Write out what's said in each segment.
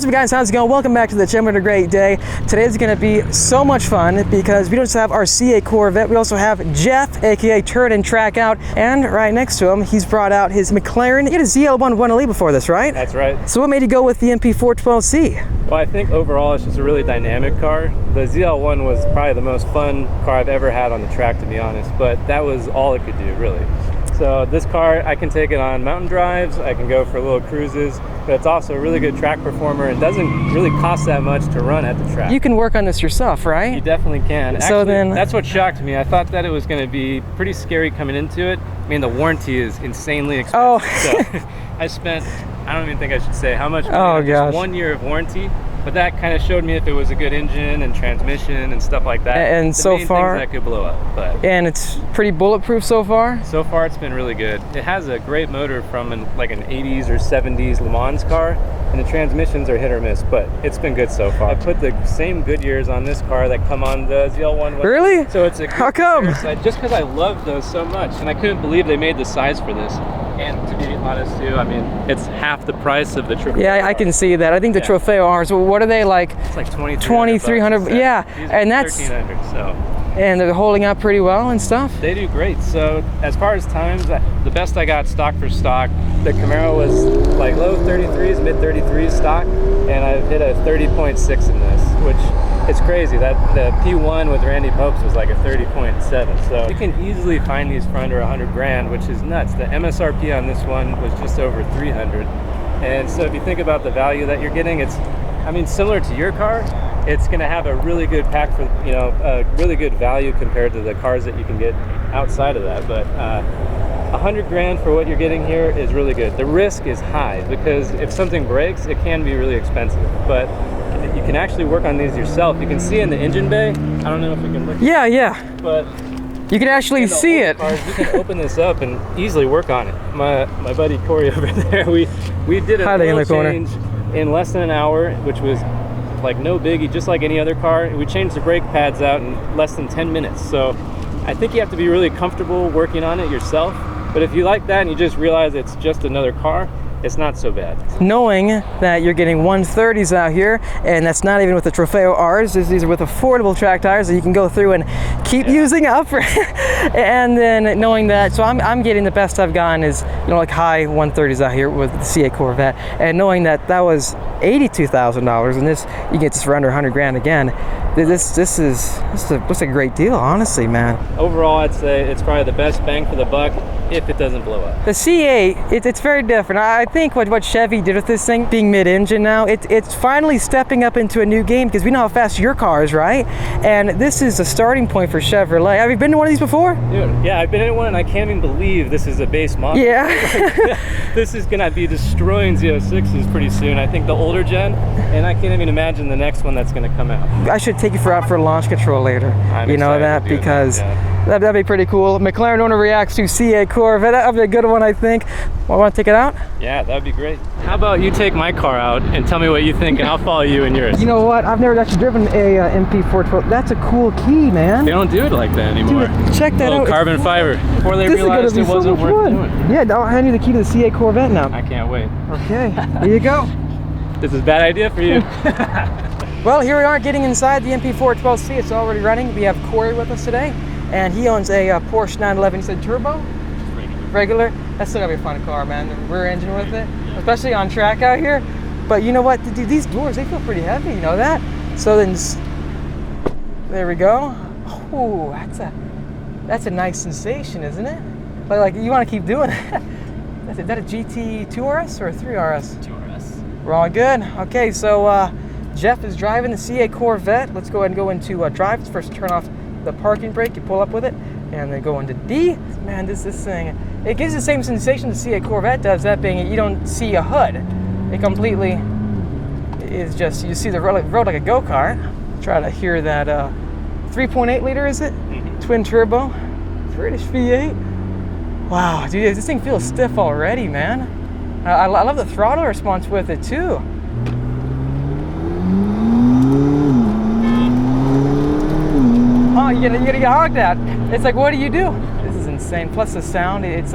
What's up, guys? How's it going? Welcome back to the channel. Having a great day. Today's going to be so much fun because we don't just have our C8 Corvette, we also have Jeff, aka Turn and Track Out, and right next to him, he's brought out his McLaren. You had a ZL1 1LE before this, right? That's right. So what made you go with the MP412C? Well, I think overall it's just a really dynamic car. The ZL1 was probably the most fun car I've ever had on the track, to be honest, but that was all it could do, really. So this car, I can take it on mountain drives, I can go for little cruises, but it's also a really good track performer and doesn't really cost that much to run at the track. You can work on this yourself, right? You definitely can. So actually, then, that's what shocked me. I thought that it was going to be pretty scary coming into it. I mean, the warranty is insanely expensive. Oh. So I spent, I don't even think I should say how much money oh, on gosh. just 1 year of warranty. But that kind of showed me if it was a good engine and transmission and stuff like that. And the so main far, things that could blow up. But and it's pretty bulletproof so far. So far, it's been really good. It has a great motor from like an 80s or 70s Le Mans car, and the transmissions are hit or miss. But it's been good so far. I put the same Goodyears on this car that come on the ZL1. Really? So it's a how come? Just because I love those so much, and I couldn't believe they made the size for this. And to be honest too, I mean, it's half the price of the Trofeo. Yeah, I can see that. I think the Trofeo R's, what are they like? It's like 2,300. Yeah, and that's 1,300. So. And they're holding up pretty well and stuff. They do great. So as far as times, the best I got stock for stock, the Camaro was like low 33s, mid 33s stock, and I've hit a 30.6 in this, which it's crazy. That the P1 with Randy Popes was like a 30.7. So you can easily find these for under 100 grand, which is nuts. The MSRP on this one was just over 300. And so if you think about the value that you're getting, it's, I mean, similar to your car, it's going to have a really good pack for, you know, a really good value compared to the cars that you can get outside of that. But 100 grand for what you're getting here is really good. The risk is high because if something breaks, it can be really expensive. But you can actually work on these yourself. You can see in the engine bay. I don't know if we can look. Yeah, yeah. But you can actually see it. Cars, you can open this up and easily work on it. My buddy Corey over there, we did a oil change in less than an hour, which was like no biggie, just like any other car. We changed the brake pads out in less than 10 minutes. So I think you have to be really comfortable working on it yourself. But if you like that and you just realize it's just another car, it's not so bad. Knowing that you're getting 130s out here, and that's not even with the Trofeo R's, these are with affordable track tires that you can go through and keep using up. And then knowing that, so I'm getting the best I've gotten is, you know, like high 130s out here with the C8 Corvette, and knowing that that was $82,000, and this, you get this for under 100 grand again. This is a great deal, honestly, man. Overall, I'd say it's probably the best bang for the buck if it doesn't blow up. The C8, it's very different. I think what Chevy did with this thing, being mid-engine now, it's finally stepping up into a new game because we know how fast your car is, right? And this is a starting point for Chevrolet. Have you been to one of these before? Dude, yeah, I've been in one and I can't even believe this is a base model. Yeah. This is gonna be destroying Z06s pretty soon. I think the older gen, and I can't even imagine the next one that's gonna come out. I should take you out for launch control later. You know that, because that'd be pretty cool. McLaren owner reacts to C8 Corvette. That'd be a good one, I think. Well, want to take it out? Yeah, that'd be great. How about you take my car out and tell me what you think, and I'll follow you in yours. You know what? I've never actually driven a MP412. That's a cool key, man. They don't do it like that anymore. Dude, check that out. Carbon fiber. Before they realized it wasn't worth doing. Yeah, I'll hand you the key to the C8 Corvette now. I can't wait. Okay, here you go. This is a bad idea for you. Well, here we are getting inside the MP412C. It's already running. We have Corey with us today, and he owns a Porsche 911. He said turbo? Regular. That's still gonna be a fun car, man. The rear engine with it, especially on track out here. But you know what? Dude, these doors, they feel pretty heavy. You know that? So then, there we go. Oh, that's a nice sensation, isn't it? Like you want to keep doing it. Is that a GT 2RS or a 3RS? 2RS. We're all good. Okay, so Jeff is driving the C8 Corvette. Let's go ahead and go into drive. First, turn off the parking brake. You pull up with it, and then go into D. Man, this thing, it gives the same sensation the C8 Corvette does. That being, you don't see a hood. It completely is just, you see the road like a go-kart. Try to hear that 3.8 liter, is it? Mm-hmm. Twin turbo, British V8. Wow, dude, this thing feels stiff already, man. I love the throttle response with it too. Oh, you gotta honk that. It's like, what do you do? This is insane. Plus the sound, it's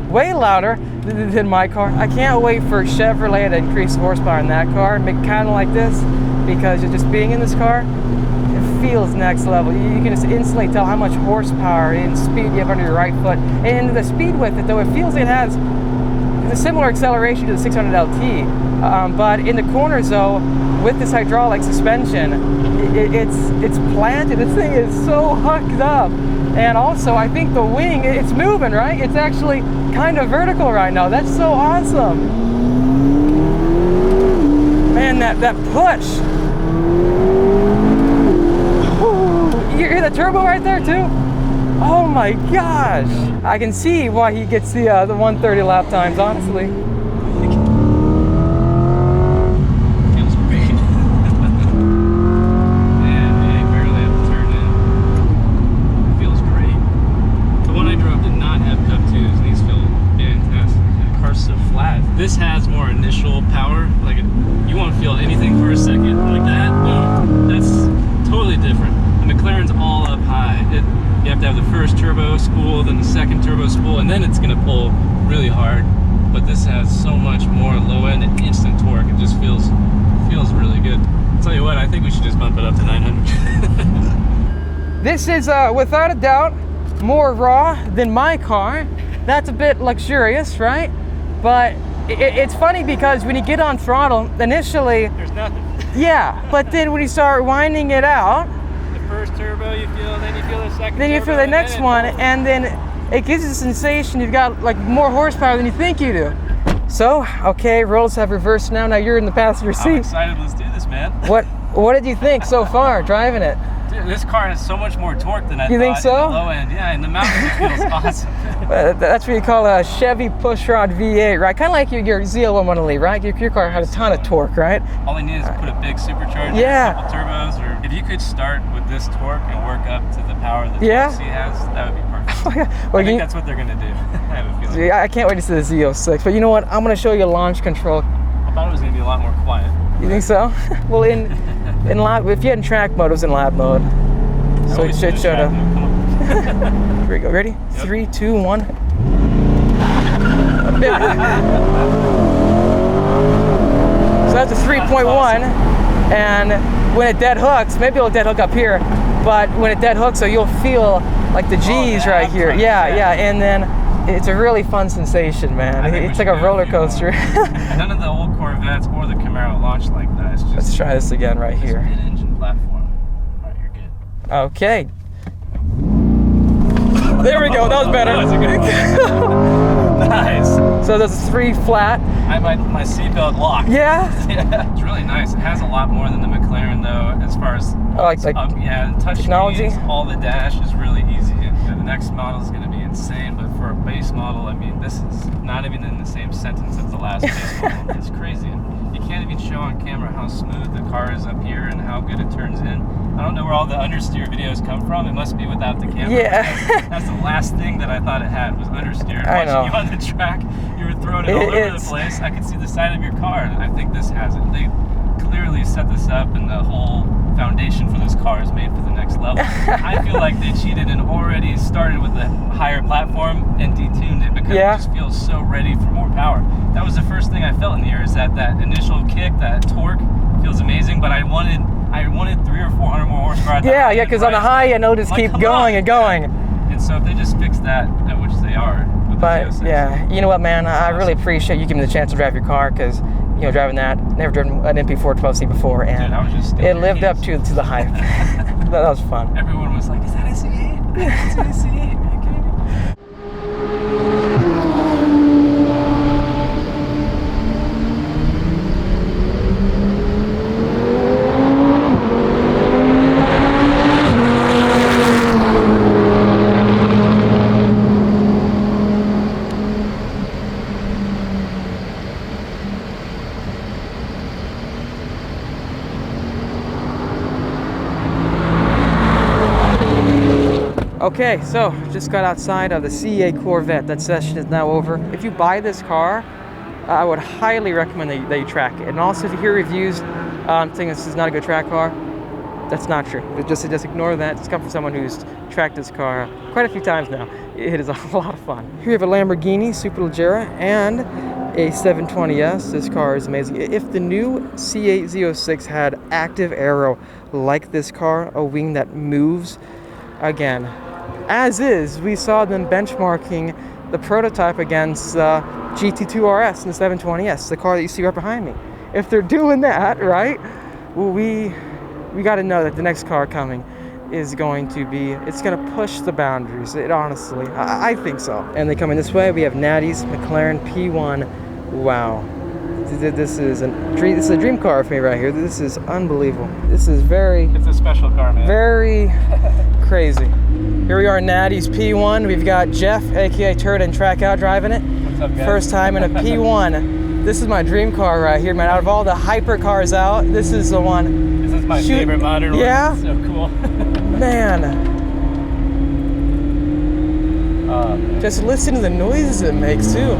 way louder. than my car. I can't wait for Chevrolet to increase horsepower in that car, make it kind of like this, because just being in this car, it feels next level. You can just instantly tell how much horsepower and speed you have under your right foot. And the speed with it, though, it feels like it has a similar acceleration to the 600 LT, but in the corners, though, with this hydraulic suspension, it's planted. This thing is so hooked up. And also, I think the wing, it's moving, right? It's actually kind of vertical right now. That's so awesome. Man, that push. Woo. You hear the turbo right there, too? Oh my gosh. I can see why he gets the 130 lap times, honestly. This has more initial power, like you won't feel anything for a second, like that, boom, that's totally different. The McLaren's all up high. You have to have the first turbo spool, then the second turbo spool, and then it's gonna pull really hard. But this has so much more low end and instant torque, it just feels really good. I'll tell you what, I think we should just bump it up to 900. This is, without a doubt, more raw than my car. That's a bit luxurious, right? But it's funny because when you get on throttle, initially, there's nothing. Yeah, but then when you start winding it out, the first turbo you feel, then you feel the second then you turbo, feel the next one, and then it gives you the sensation you've got like more horsepower than you think you do. So, okay, roles have reversed now. Now you're in the passenger seat. I'm excited. Let's do this, man. What did you think so far driving it? Dude, this car has so much more torque than I thought. You think so? In the low end, yeah. In the mountains, it feels awesome. That's what you call a Chevy pushrod V8, right? Kind of like your ZL110, right? Your car had a ton of torque, right? All I need is put a big supercharger, yeah, a couple turbos, or if you could start with this torque and work up to the power that the C has, that would be perfect. Well, I think that's what they're gonna do. I have a feeling. I can't wait to see the Z06, but you know what? I'm gonna show you launch control. I thought it was gonna be a lot more quiet. You think so? Well, in lab, if you had in track mode, it was in lab mode. So it should show up. Here we go. Ready? Yep. 3, 2, 1. So that's a 3.1, awesome. And when it dead hooks, maybe it'll dead hook up here, but when it dead hooks, so you'll feel like the G's right here. Yeah, and then it's a really fun sensation, man. It's like a roller coaster. None of the old Corvettes or the Camaro launch like that. It's just, let's try this again right here. Mid-engine platform. All right, you're good. Okay. There we go. That was better. That was a good one. Nice. So there's 3 flat. I had my seatbelt locked. Yeah. Yeah. It's really nice. It has a lot more than the McLaren though, as far as touch technology. Screens, all the dash is really easy. The next model is going to be insane, but for a base model, I mean, this is not even in the same sentence as the last base model. It's crazy. You can't even show on camera how smooth the car is up here and how good it turns in. I don't know where all the understeer videos come from. It must be without the camera. Yeah. That's the last thing that I thought it had was understeer. I know. You on the track, you were throwing it all over the place. I could see the side of your car. I think this has it. They clearly set this up, and the whole foundation for this car is made for the next level. I feel like they cheated and already started with the higher platform and detuned it because it just feels so ready for more power. That was the first thing I felt in the air, is that initial kick, that torque feels amazing, but I wanted 300 or 400 more horsepower. Yeah, because on the high end, it'll just keep going and going. And so if they just fix that, which they are. But yeah, you know what, man? I really appreciate you giving me the chance to drive your car, because driving that, never driven an MP4 12C before, and dude, it lived up to the hype. That was fun. Everyone was like, "Is that a C8? Is that a C8? Are you kidding me?" Okay, so just got outside of the C8 Corvette. That session is now over. If you buy this car, I would highly recommend that you track it. And also, if you hear reviews saying this is not a good track car, That's not true. Just ignore that. Just come from someone who's tracked this car quite a few times now. It is a lot of fun. Here we have a Lamborghini Superleggera and a 720S. This car is amazing. If the new C8 Z06 had active aero like this car, a wing that moves, again, as is, we saw them benchmarking the prototype against GT2 RS and the 720S, the car that you see right behind me. If they're doing that, right, well, we got to know that the next car coming is going to be, it's going to push the boundaries. It honestly, I think so. And they come in this way. We have Natty's Mclaren P1. Wow. This is a dream car for me right here. This is unbelievable. This is It's a special car, man. Very crazy. Here we are in Natty's P1. We've got Jeff, aka Turd and Track Out, driving it. What's up, guys? First time in a P1. This is my dream car right here, man. Out of all the hyper cars out, this is the one. This is my favorite modern yeah? one. So cool. Man. Just listen to the noises it makes too.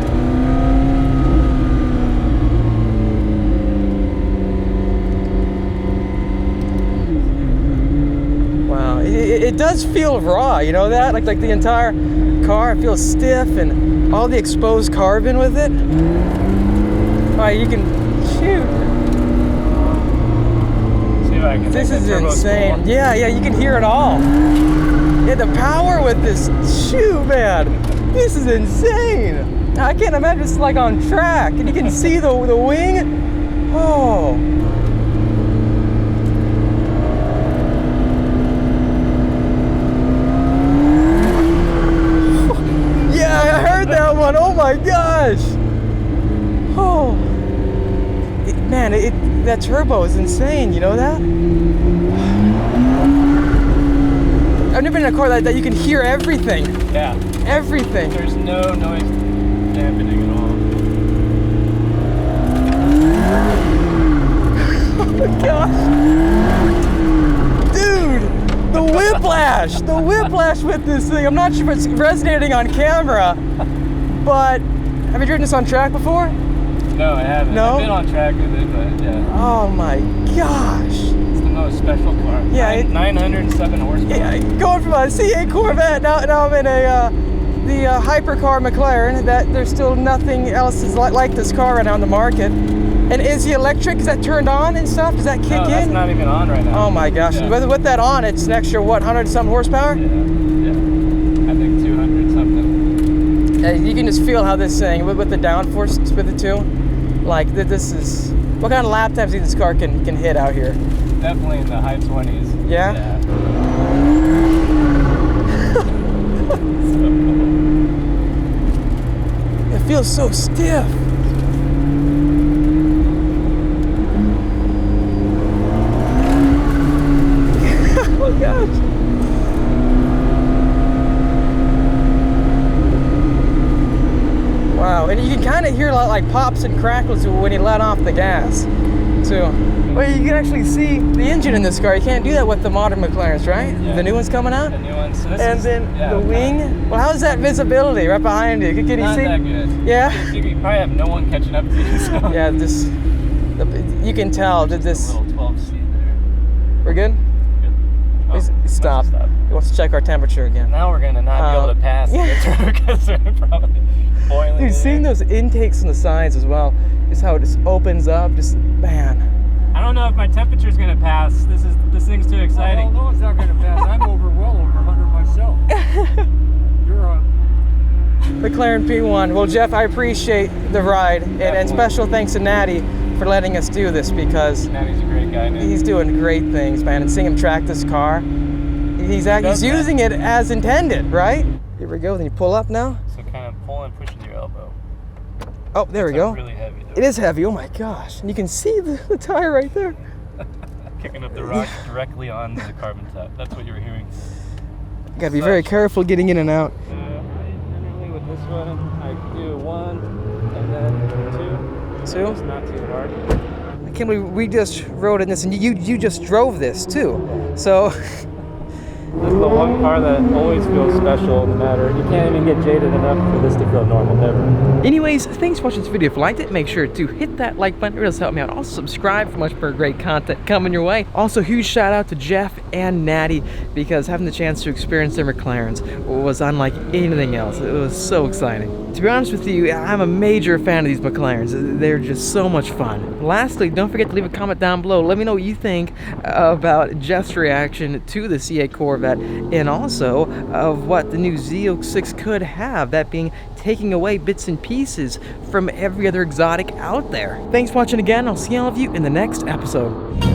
Wow, it does feel raw, you know that? Like the entire car feels stiff and all the exposed carbon with it. All right, you can shoot. This is insane. Yeah, you can hear it all. Yeah, the power with this shoe, man. This is insane. I can't imagine it's like on track. And you can see the wing. Oh. Yeah, I heard that one. Oh my gosh. Oh. That turbo is insane, you know that? I've never been in a car like that. You can hear everything. Yeah. Everything. There's no noise dampening at all. Oh my gosh. Dude, the whiplash. The whiplash with this thing. I'm not sure if it's resonating on camera, but have you driven this on track before? No, I haven't. No? I've been on track with it, but yeah. Oh my gosh. It's the most special car. Yeah, 907 horsepower. Yeah, going from a C8 Corvette, now I'm in the hypercar McLaren. That there's still nothing else is like this car right now on the market. And is the electric, is that turned on and stuff? Does that kick in? That's not even on right now. Oh my gosh. Yeah. With that on, it's an extra, what, 100-something horsepower? Yeah. I think 200 something. You can just feel how this thing, with the downforce with it too. Like, this is, what kind of lap times do you think this car can hit out here? Definitely in the high 20s. Yeah? Yeah. So cool. It feels so stiff. Oh gosh. Wow, and you can kind of hear a lot like pops and crackles when you let off the gas, too. Well, you can actually see the engine in this car. You can't do that with the modern McLarens, right? Yeah. The new one's coming out? The new ones. So The wing. Well, how's that visibility right behind you? Can you not see? That good. Yeah? You probably have no one catching up to you. So. Yeah, you can tell that this... A little 12C there. We're good? Good. Oh, Stop. He wants to check our temperature again. Now we're going to not be able to pass the turbo because they're probably boiling. Dude, seeing those intakes on the sides as well, just how it just opens up, just, man. I don't know if my temperature's going to pass. This thing's too exciting. Well, no, it's not going to pass. I'm well over 100 myself. You're on. McLaren P1. Well, Jeff, I appreciate the ride, and special thanks to Natty for letting us do this because Natty's a great guy, man. He's doing great things, man, and seeing him track this car, he's using it as intended, right? Here we go. Then you pull up now. So kind of pull and push with your elbow. Oh, there we go. Really heavy, though. It is heavy. Oh my gosh! And you can see the tire right there. Kicking up the rocks directly on the carbon top. That's what you were hearing. You gotta be very careful getting in and out. Generally with this one, I do 1 and then 2. 2? It's not too hard. I can't believe we just rode in this, and you just drove this too. So This is the one car that always feels special, no matter. You can't even get jaded enough for this to feel normal, never. Anyways, thanks for watching this video. If you liked it, make sure to hit that like button. It really does help me out. Also, subscribe for much more great content coming your way. Also, huge shout out to Jeff and Natty, because having the chance to experience their McLarens was unlike anything else. It was so exciting. To be honest with you, I'm a major fan of these McLarens. They're just so much fun. Lastly, don't forget to leave a comment down below. Let me know what you think about Jeff's reaction to the C8 Corvette, and also of what the new Z06 could have, that being taking away bits and pieces from every other exotic out there. Thanks for watching again. I'll see all of you in the next episode.